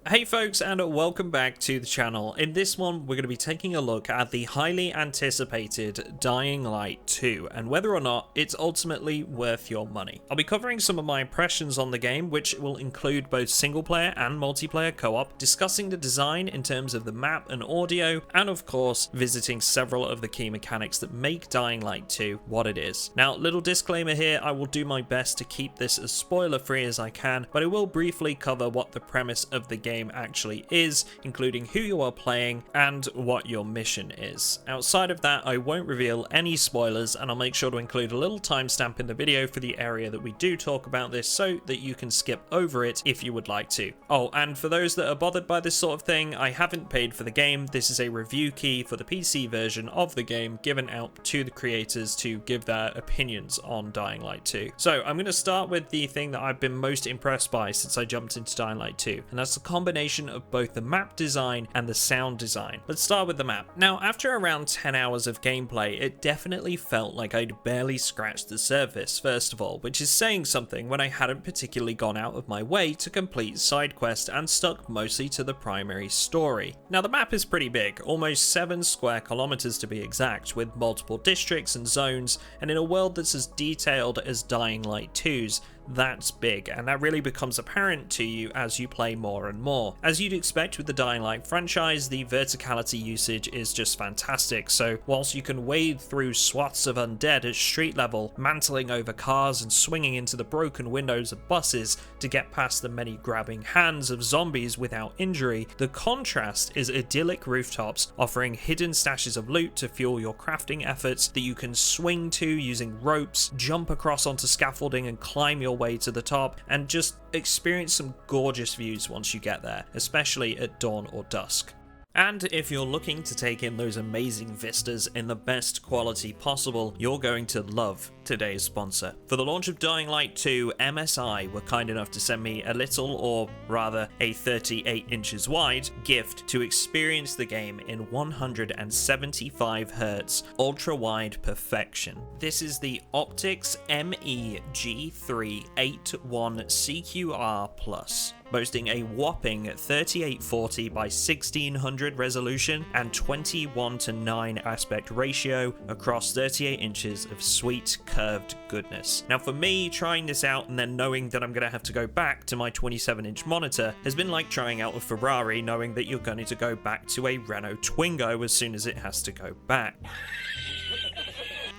Hey folks, and welcome back to the channel. In this one, we're going to be taking a look at the highly anticipated Dying Light 2 and whether or not it's ultimately worth your money. I'll be covering some of my impressions on the game, which will include both single player and multiplayer co-op, discussing the design in terms of the map and audio, and of course, visiting several of the key mechanics that make Dying Light 2 what it is. Now, little disclaimer here, I will do my best to keep this as spoiler free as I can, but I will briefly cover what the premise of the game actually is, including who you are playing and what your mission is. Outside of that, I won't reveal any spoilers, and I'll make sure to include a little timestamp in the video for the area that we do talk about this so that you can skip over it if you would like to. Oh, and for those that are bothered by this sort of thing, I haven't paid for the game. This is a review key for the PC version of the game given out to the creators to give their opinions on Dying Light 2. So I'm going to start with the thing that I've been most impressed by since I jumped into Dying Light 2, and that's the combination of both the map design and the sound design. Let's start with the map. Now, after around 10 hours of gameplay, it definitely felt like I'd barely scratched the surface, first of all, which is saying something when I hadn't particularly gone out of my way to complete side quests and stuck mostly to the primary story. Now, the map is pretty big, almost 7 square kilometers to be exact, with multiple districts and zones, and in a world that's as detailed as Dying Light 2's, that's big, and that really becomes apparent to you as you play more and more. As you'd expect with the Dying Light franchise, the verticality usage is just fantastic, so whilst you can wade through swaths of undead at street level, mantling over cars and swinging into the broken windows of buses to get past the many grabbing hands of zombies without injury, the contrast is idyllic rooftops offering hidden stashes of loot to fuel your crafting efforts that you can swing to using ropes, jump across onto scaffolding and climb your way to the top, and just experience some gorgeous views once you get there, especially at dawn or dusk. And if you're looking to take in those amazing vistas in the best quality possible, you're going to love today's sponsor. For the launch of Dying Light 2, MSI were kind enough to send me a little, or rather a 38 inches wide, gift to experience the game in 175Hz ultra-wide perfection. This is the Optix MEG381CQR Plus, boasting a whopping 3840 by 1600 resolution and 21:9 aspect ratio across 38 inches of sweet curved goodness. Now for me, trying this out and then knowing that I'm going to have to go back to my 27-inch monitor has been like trying out a Ferrari knowing that you're going to go back to a Renault Twingo as soon as it has to go back.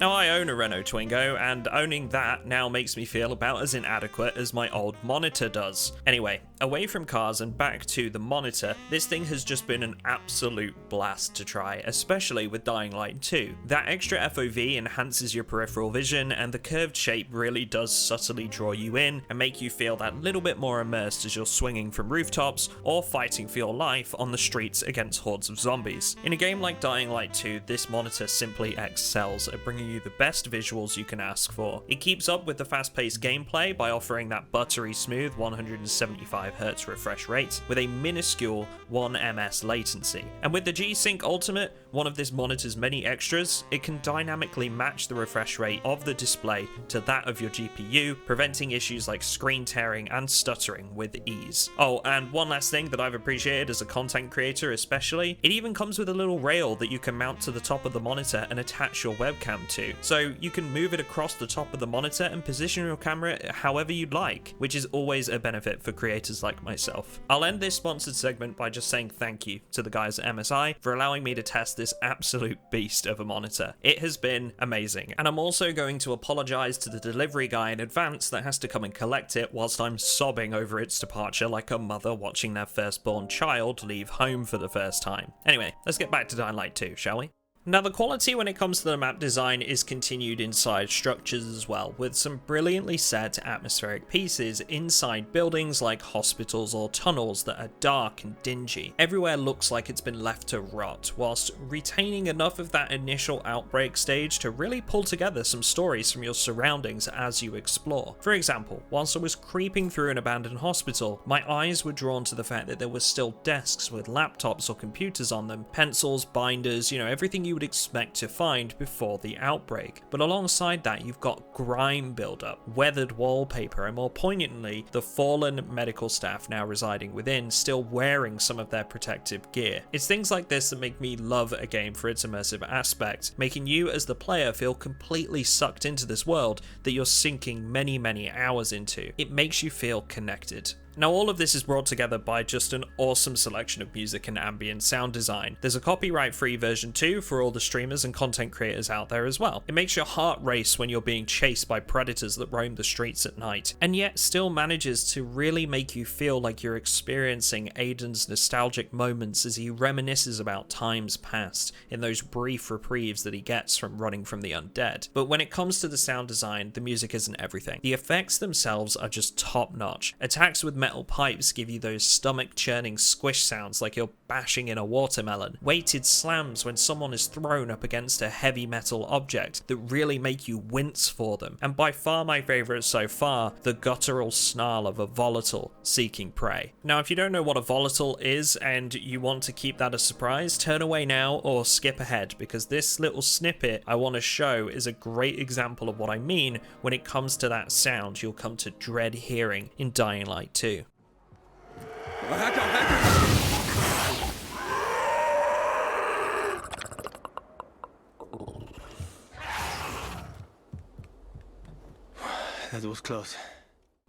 Now, I own a Renault Twingo, and owning that now makes me feel about as inadequate as my old monitor does. Anyway, away from cars and back to the monitor, this thing has just been an absolute blast to try, especially with Dying Light 2. That extra FOV enhances your peripheral vision, and the curved shape really does subtly draw you in and make you feel that little bit more immersed as you're swinging from rooftops or fighting for your life on the streets against hordes of zombies. In a game like Dying Light 2, this monitor simply excels at bringing you the best visuals you can ask for. It keeps up with the fast-paced gameplay by offering that buttery smooth 175Hz refresh rate with a minuscule 1 ms latency. And with the G-Sync Ultimate, one of this monitor's many extras, it can dynamically match the refresh rate of the display to that of your GPU, preventing issues like screen tearing and stuttering with ease. Oh, and one last thing that I've appreciated as a content creator especially, it even comes with a little rail that you can mount to the top of the monitor and attach your webcam to. So you can move it across the top of the monitor and position your camera however you'd like, which is always a benefit for creators like myself. I'll end this sponsored segment by just saying thank you to the guys at MSI for allowing me to test this absolute beast of a monitor. It has been amazing, and I'm also going to apologize to the delivery guy in advance that has to come and collect it whilst I'm sobbing over its departure like a mother watching their firstborn child leave home for the first time. Anyway, let's get back to Dying Light 2, shall we? Now, the quality when it comes to the map design is continued inside structures as well, with some brilliantly set atmospheric pieces inside buildings like hospitals or tunnels that are dark and dingy. Everywhere looks like it's been left to rot, whilst retaining enough of that initial outbreak stage to really pull together some stories from your surroundings as you explore. For example, whilst I was creeping through an abandoned hospital, my eyes were drawn to the fact that there were still desks with laptops or computers on them, pencils, binders, everything you would expect to find before the outbreak. But alongside that, you've got grime buildup, weathered wallpaper, and more poignantly, the fallen medical staff now residing within, still wearing some of their protective gear. It's things like this that make me love a game for its immersive aspect, making you as the player feel completely sucked into this world that you're sinking many hours into. It makes you feel connected. Now, all of this is brought together by just an awesome selection of music and ambient sound design. There's a copyright-free version too for all the streamers and content creators out there as well. It makes your heart race when you're being chased by predators that roam the streets at night, and yet still manages to really make you feel like you're experiencing Aiden's nostalgic moments as he reminisces about times past in those brief reprieves that he gets from running from the undead. But when it comes to the sound design, the music isn't everything. The effects themselves are just top-notch. Attacks with metal pipes give you those stomach-churning squish sounds like you're bashing in a watermelon. Weighted slams when someone is thrown up against a heavy metal object that really make you wince for them. And by far my favourite so far, the guttural snarl of a volatile seeking prey. Now, if you don't know what a volatile is and you want to keep that a surprise, turn away now or skip ahead, because this little snippet I want to show is a great example of what I mean when it comes to that sound you'll come to dread hearing in Dying Light 2. That was close.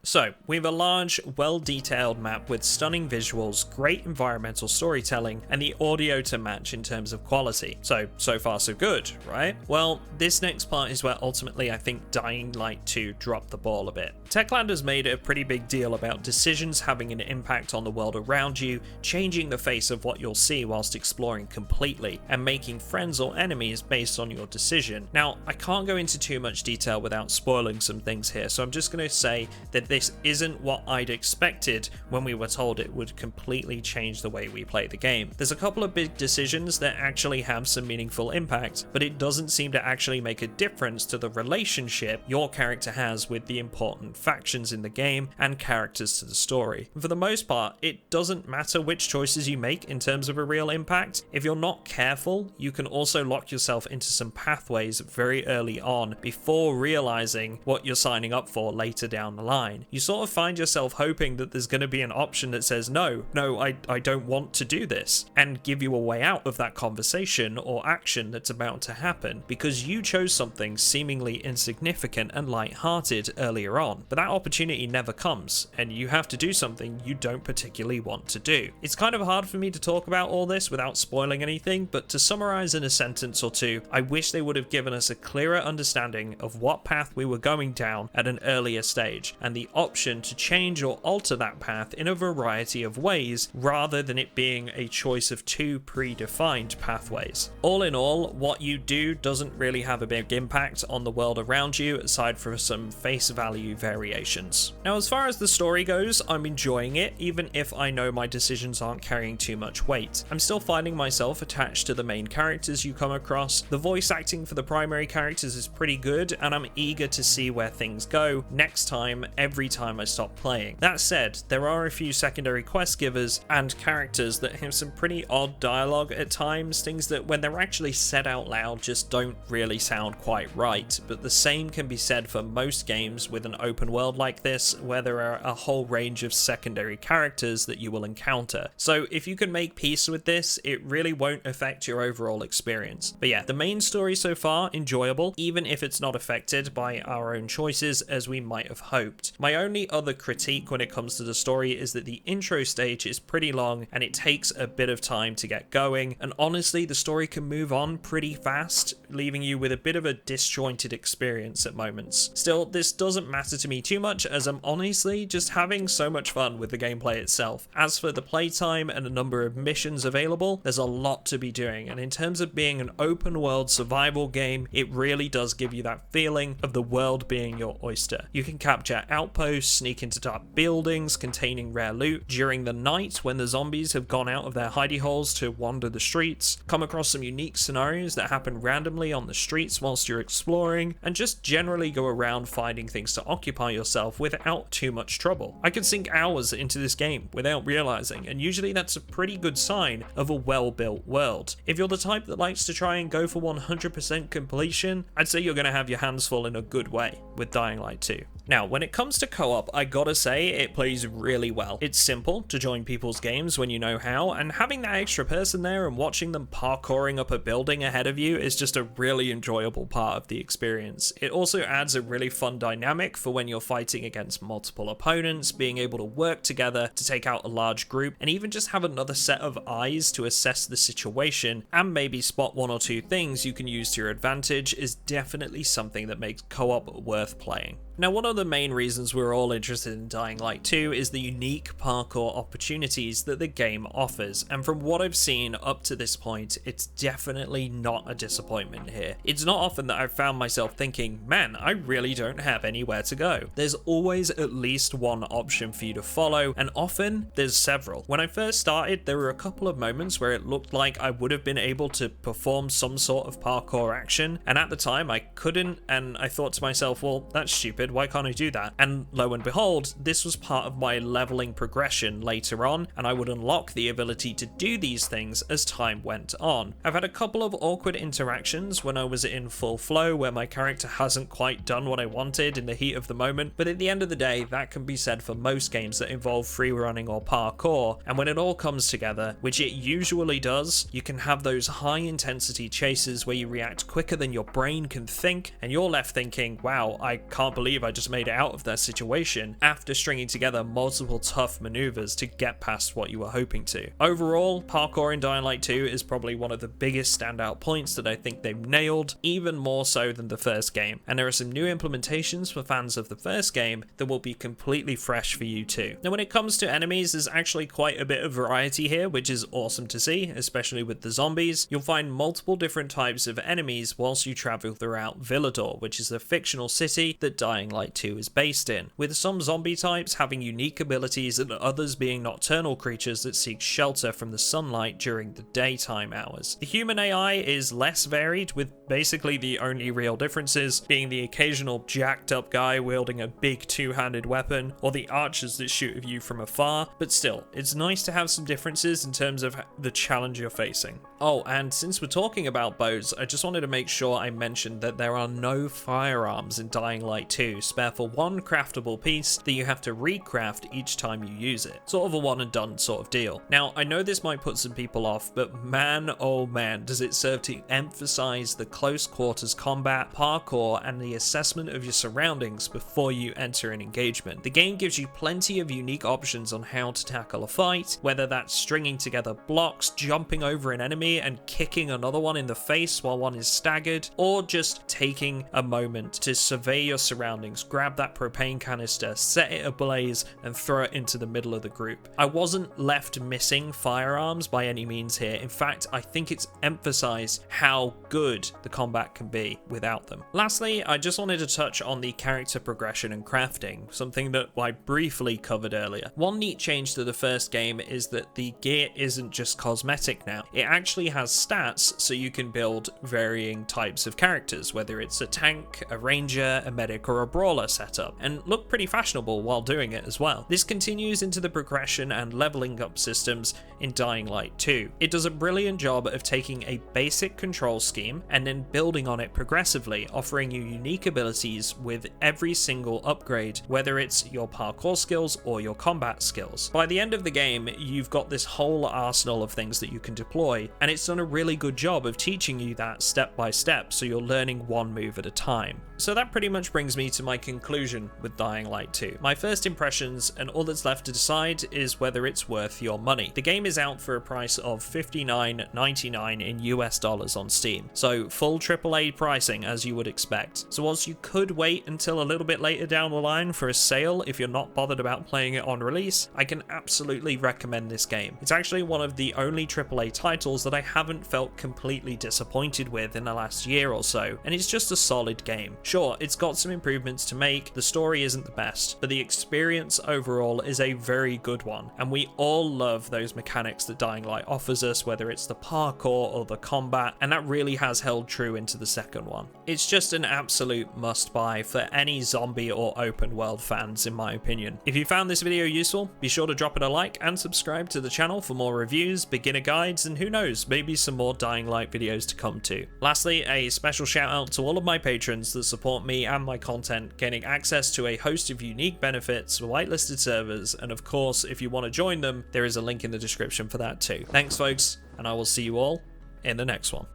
So, we have a large, well-detailed map with stunning visuals, great environmental storytelling, and the audio to match in terms of quality. So far so good, right? Well, this next part is where ultimately I think Dying Light 2 dropped the ball a bit. Techland has made a pretty big deal about decisions having an impact on the world around you, changing the face of what you'll see whilst exploring completely, and making friends or enemies based on your decision. Now, I can't go into too much detail without spoiling some things here, so I'm just going to say that this isn't what I'd expected when we were told it would completely change the way we play the game. There's a couple of big decisions that actually have some meaningful impact, but it doesn't seem to actually make a difference to the relationship your character has with the important factions in the game and characters to the story. And for the most part, it doesn't matter which choices you make in terms of a real impact. If you're not careful, you can also lock yourself into some pathways very early on before realizing what you're signing up for later down the line. You sort of find yourself hoping that there's going to be an option that says, no, I don't want to do this, and give you a way out of that conversation or action that's about to happen because you chose something seemingly insignificant and light-hearted earlier on. But that opportunity never comes, and you have to do something you don't particularly want to do. It's kind of hard for me to talk about all this without spoiling anything, but to summarize in a sentence or two, I wish they would have given us a clearer understanding of what path we were going down at an earlier stage, and the option to change or alter that path in a variety of ways rather than it being a choice of two predefined pathways. All in all, what you do doesn't really have a big impact on the world around you aside from some face value variations. Now, as far as the story goes, I'm enjoying it even if I know my decisions aren't carrying too much weight. I'm still finding myself attached to the main characters you come across. The voice acting for the primary characters is pretty good, and I'm eager to see where things go next time every time I stop playing. That said, there are a few secondary quest givers and characters that have some pretty odd dialogue at times, things that when they're actually said out loud just don't really sound quite right, but the same can be said for most games with an open world like this where there are a whole range of secondary characters that you will encounter. So if you can make peace with this, it really won't affect your overall experience. But yeah, the main story so far, enjoyable, even if it's not affected by our own choices as we might have hoped. My only other critique when it comes to the story is that the intro stage is pretty long and it takes a bit of time to get going, and honestly the story can move on pretty fast, leaving you with a bit of a disjointed experience at moments. Still, this doesn't matter to me too much as I'm honestly just having so much fun with the gameplay itself. As for the playtime and a number of missions available, there's a lot to be doing, and in terms of being an open world survival game, it really does give you that feeling of the world being your oyster. You can capture outposts outposts, sneak into dark buildings containing rare loot during the night when the zombies have gone out of their hidey holes to wander the streets, come across some unique scenarios that happen randomly on the streets whilst you're exploring, and just generally go around finding things to occupy yourself without too much trouble. I could sink hours into this game without realizing, and usually that's a pretty good sign of a well-built world. If you're the type that likes to try and go for 100% completion, I'd say you're going to have your hands full in a good way with Dying Light 2. Now, when it comes to co-op, I gotta say it plays really well. It's simple to join people's games when you know how, and having that extra person there and watching them parkouring up a building ahead of you is just a really enjoyable part of the experience. It also adds a really fun dynamic for when you're fighting against multiple opponents, being able to work together to take out a large group, and even just have another set of eyes to assess the situation and maybe spot one or two things you can use to your advantage is definitely something that makes co-op worth playing. Now, one of the main reasons we're all interested in Dying Light 2 is the unique parkour opportunities that the game offers, and from what I've seen up to this point, it's definitely not a disappointment here. It's not often that I've found myself thinking, man, I really don't have anywhere to go. There's always at least one option for you to follow, and often there's several. When I first started, there were a couple of moments where it looked like I would have been able to perform some sort of parkour action, and at the time I couldn't, and I thought to myself, well, that's stupid. Why can't I do that? And lo and behold, this was part of my leveling progression later on, and I would unlock the ability to do these things as time went on. I've had a couple of awkward interactions when I was in full flow where my character hasn't quite done what I wanted in the heat of the moment, but at the end of the day, that can be said for most games that involve free running or parkour, and when it all comes together, which it usually does, you can have those high intensity chases where you react quicker than your brain can think, and you're left thinking, wow, I can't believe I just made it out of that situation after stringing together multiple tough maneuvers to get past what you were hoping to. Overall, parkour in Dying Light 2 is probably one of the biggest standout points that I think they've nailed, even more so than the first game, and there are some new implementations for fans of the first game that will be completely fresh for you too. Now, when it comes to enemies, there's actually quite a bit of variety here, which is awesome to see, especially with the zombies. You'll find multiple different types of enemies whilst you travel throughout Villador, which is the fictional city that Dying Light 2 is based in, with some zombie types having unique abilities and others being nocturnal creatures that seek shelter from the sunlight during the daytime hours. The human AI is less varied, with basically the only real differences being the occasional jacked up guy wielding a big two-handed weapon, or the archers that shoot at you from afar, but still, it's nice to have some differences in terms of the challenge you're facing. Oh, and since we're talking about bows, I just wanted to make sure I mentioned that there are no firearms in Dying Light 2, spare for one craftable piece that you have to recraft each time you use it. Sort of a one and done sort of deal. Now, I know this might put some people off, but man, oh man, does it serve to emphasize the close quarters combat, parkour, and the assessment of your surroundings before you enter an engagement. The game gives you plenty of unique options on how to tackle a fight, whether that's stringing together blocks, jumping over an enemy and kicking another one in the face while one is staggered, or just taking a moment to survey your surroundings, grab that propane canister, set it ablaze, and throw it into the middle of the group. I wasn't left missing firearms by any means here. In fact, I think it's emphasized how good the combat can be without them. Lastly, I just wanted to touch on the character progression and crafting, something that I briefly covered earlier. One neat change to the first game is that the gear isn't just cosmetic now. It actually has stats, so you can build varying types of characters, whether it's a tank, a ranger, a medic, or a brawler setup, and look pretty fashionable while doing it as well. This continues into the progression and leveling up systems in Dying Light 2. It does a brilliant job of taking a basic control scheme and then building on it progressively, offering you unique abilities with every single upgrade, whether it's your parkour skills or your combat skills. By the end of the game, you've got this whole arsenal of things that you can deploy, and it's done a really good job of teaching you that step by step, so you're learning one move at a time. So that pretty much brings me to my conclusion with Dying Light 2. My first impressions, and all that's left to decide, is whether it's worth your money. The game is out for a price of $59.99 in US dollars on Steam, so full AAA pricing as you would expect. So whilst you could wait until a little bit later down the line for a sale if you're not bothered about playing it on release, I can absolutely recommend this game. It's actually one of the only AAA titles that I haven't felt completely disappointed with in the last year or so, and it's just a solid game. Sure, it's got some improvements to make, the story isn't the best, but the experience overall is a very good one, and we all love those mechanics that Dying Light offers us, whether it's the parkour or the combat, and that really has held true into the second one. It's just an absolute must-buy for any zombie or open world fans, in my opinion. If you found this video useful, be sure to drop it a like and subscribe to the channel for more reviews, beginner guides, and who knows, maybe some more Dying Light videos to come too. Lastly, a special shout out to all of my patrons that support me and my content, getting access to a host of unique benefits, whitelisted servers, and of course, if you want to join them, there is a link in the description for that too. Thanks folks, and I will see you all in the next one.